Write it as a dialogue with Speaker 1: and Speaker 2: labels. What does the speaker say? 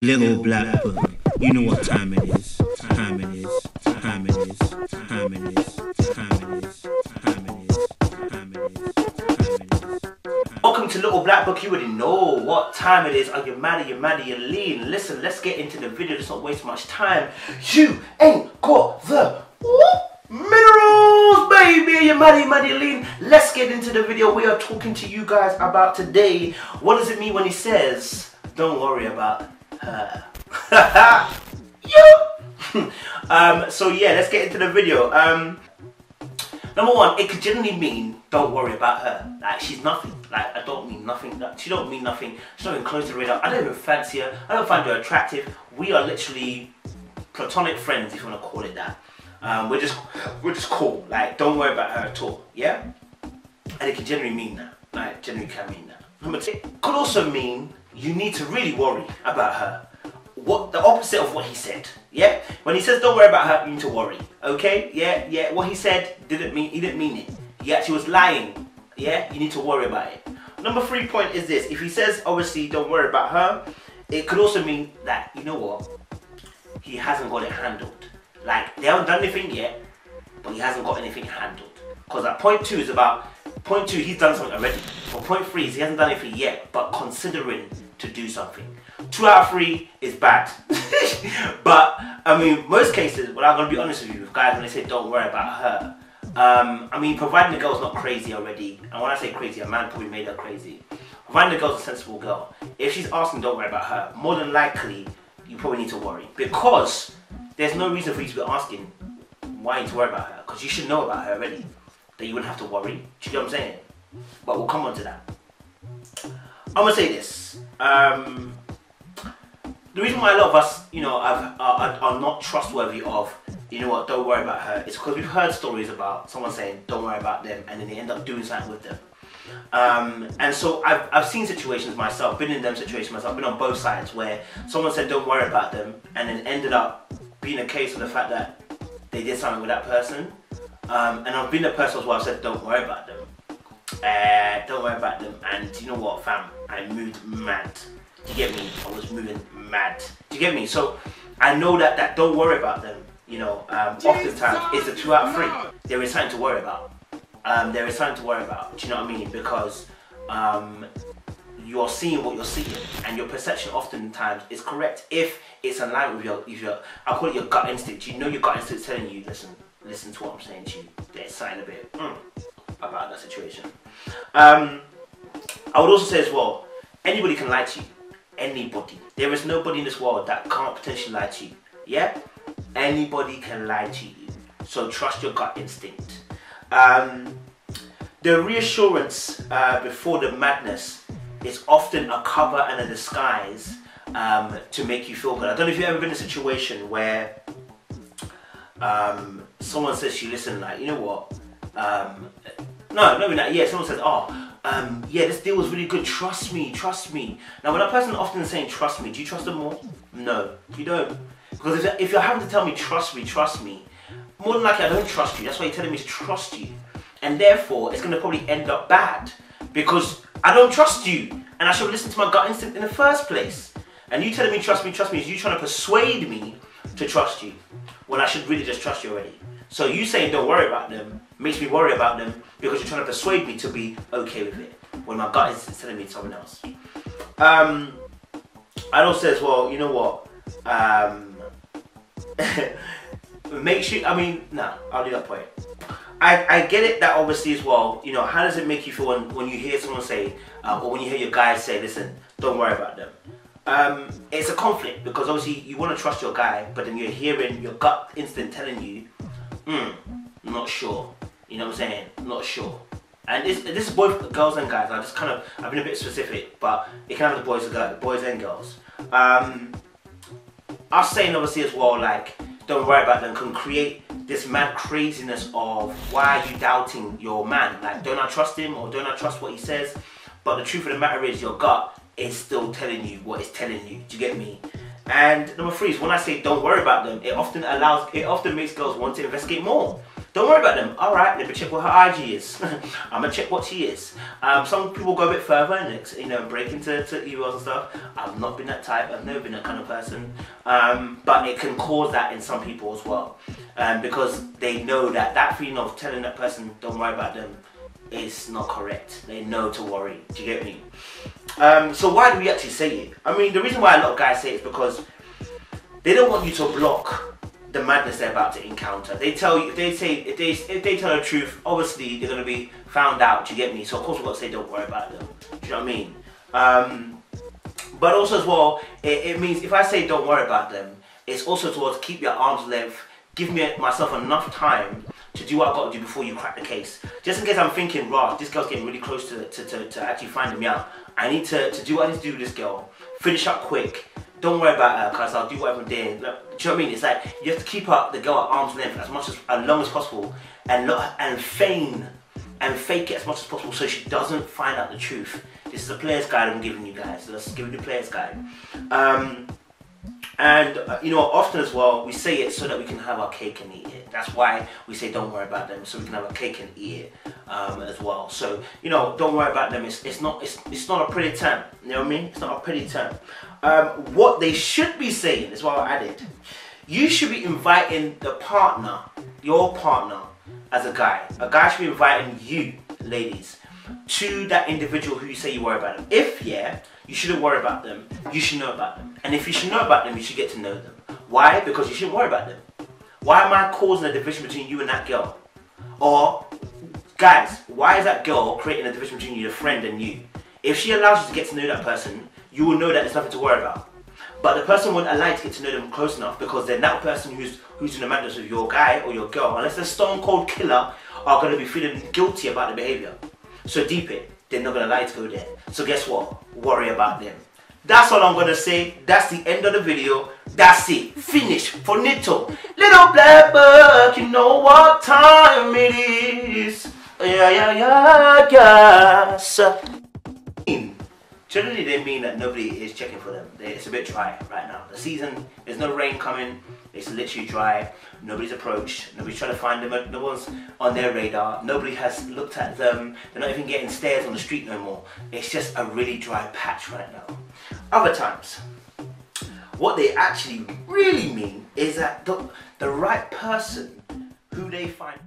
Speaker 1: Little black book, you know what time it is. Time it is. Time it is. Time it is. Time it is. Time it is. Time it is. Time it is. Welcome to Little Black Book. You already know what time it is. Are you mad? Are you mad? Are you lean? Listen, let's get into the video. Let's not waste much time. You ain't got the minerals, baby. Are you mad? Are you mad? Are you lean? Let's get into the video. We are talking to you guys about today. What does it mean when he says, "Don't worry about her"? So yeah, let's get into the video. Number one, it could generally mean don't worry about her. Like, she's nothing. Like, I don't mean nothing. Like, she don't mean nothing. She's not even close to the radar. I don't even fancy her. I don't find her attractive. We are literally platonic friends, if you want to call it that. We're just cool. Like, don't worry about her at all. Yeah? And it can generally mean that. Like, generally can mean that. Number two, it could also mean you need to really worry about her. What the opposite of what he said, yeah? When he says don't worry about her, you need to worry, okay? Yeah, what he said he didn't mean it. He actually was lying, yeah? You need to worry about it. Number 3 point is this: if he says obviously don't worry about her, it could also mean that, you know what, he hasn't got it handled. Like, they haven't done anything yet, but he hasn't got anything handled. Because at point 2 is about, point 2 he's done something already. For point 3 is he hasn't done anything yet, but considering to do something. 2 out of 3 is bad. But I mean, most cases, well, I'm gonna be honest with you, with guys when they say don't worry about her, I mean, providing the girl's not crazy already, and when I say crazy, a man probably made her crazy. Providing the girl's a sensible girl, if she's asking don't worry about her, more than likely you probably need to worry, because there's no reason for you to be asking why you need to worry about her, because you should know about her already, that you wouldn't have to worry. Do you know what I'm saying? But we'll come on to that. I'm gonna say this. The reason why a lot of us, you know, are not trustworthy of, you know what, don't worry about her, is because we've heard stories about someone saying don't worry about them, and then they end up doing something with them. And so I've seen situations myself, been in them situations myself, been on both sides, where someone said don't worry about them, and then ended up being a case of the fact that they did something with that person. And I've been the person as well, I said don't worry about them. Don't worry about them, and you know what, fam, I moved mad. Do you get me? I was moving mad. Do you get me? So I know that don't worry about them, you know, oftentimes it's a 2 out of 3. There is something to worry about. There is something to worry about. Do you know what I mean? Because you're seeing what you're seeing, and your perception oftentimes is correct if it's in line with your I call it your gut instinct. You know your gut instinct is telling you, listen to what I'm saying to you. There's something a bit about that situation. I would also say as well, anybody can lie to you. Anybody. There is nobody in this world that can't potentially lie to you. Yeah? Anybody can lie to you. So trust your gut instinct. The reassurance before the madness is often a cover and a disguise to make you feel good. I don't know if you've ever been in a situation where someone says to you, listen, like, you know what? Yeah, someone says, yeah, this deal was really good, trust me, trust me. Now, when a person often is saying trust me, do you trust them more? No, you don't. Because if you're having to tell me trust me, more than likely I don't trust you. That's why you're telling me to trust you. And therefore, it's going to probably end up bad. Because I don't trust you. And I should listen to my gut instinct in the first place. And you telling me trust me is you trying to persuade me to trust you, when I should really just trust you already. So you saying don't worry about them makes me worry about them, because you're trying to persuade me to be okay with it, when my gut is telling me something else. I'd also say as well, you know what, make sure, I mean, nah, I'll leave that point. I get it that obviously as well, you know, how does it make you feel when you hear someone say, or when you hear your guys say, listen, don't worry about them. It's a conflict, because obviously you want to trust your guy, but then you're hearing your gut instinct telling you, not sure. You know what I'm saying? Not sure. And this is both girls and guys. I've been a bit specific, but it can have the boys and girls. Us saying obviously as well, like, don't worry about them, can create this mad craziness of, why are you doubting your man? Like, don't I trust him, or don't I trust what he says? But the truth of the matter is, your gut is still telling you what it's telling you. Do you get me? And number 3 is, when I say don't worry about them, it often makes girls want to investigate more. Don't worry about them. Alright, let me check what her IG is. I'm gonna check what she is. Some people go a bit further and, you know, break into emails and stuff. I've not been that type. I've never been that kind of person. But it can cause that in some people as well. Because they know that feeling of telling that person, don't worry about them, is not correct. They know to worry. Do you get me? So why do we actually say it? I mean, the reason why a lot of guys say it is because they don't want you to block the madness they're about to encounter. They tell you, if they tell the truth, obviously they're gonna be found out. Do you get me? So of course we've got to say don't worry about them. Do you know what I mean? But also as well, it means if I say don't worry about them, it's also towards keep your arm's length, give myself enough time to do what I've got to do before you crack the case. Just in case I'm thinking, right, this girl's getting really close to actually finding me out. I need to do what I need to do with this girl. Finish up quick. Don't worry about her, because I'll do whatever I'm doing. Like, do you know what I mean? It's like you have to keep up the girl at arm's length as long as possible, and feign and fake it as much as possible so she doesn't find out the truth. This is a player's guide I'm giving you guys. So let's give you the player's guide. You know, often as well, we say it so that we can have our cake and eat it. That's why we say don't worry about them, so we can have a cake and eat it as well. So, you know, don't worry about them. It's not a pretty term. You know what I mean? It's not a pretty term. What they should be saying is what I added. You should be inviting the partner, your partner, as a guy. A guy should be inviting you, ladies, to that individual who you say you worry about them. If, you shouldn't worry about them, you should know about them. And if you should know about them, you should get to know them. Why? Because you shouldn't worry about them. Why am I causing a division between you and that girl? Or, guys, why is that girl creating a division between your friend and you? If she allows you to get to know that person, you will know that there's nothing to worry about. But the person won't allow you to get to know them close enough, because then that person who's in the madness with your guy or your girl, unless they're stone cold killer, are going to be feeling guilty about the behaviour. So deep it, they're not going to allow you to go there. So guess what? Worry about them. That's all I'm going to say. That's the end of the video. That's it. Finish. Finito. Little black bug, you know what time it is. Yes. Generally, they mean that nobody is checking for them. It's a bit dry right now. The season, there's no rain coming. It's literally dry. Nobody's approached. Nobody's trying to find them. No one's on their radar. Nobody has looked at them. They're not even getting stares on the street no more. It's just a really dry patch right now. Other times, what they actually really mean is that the right person who they find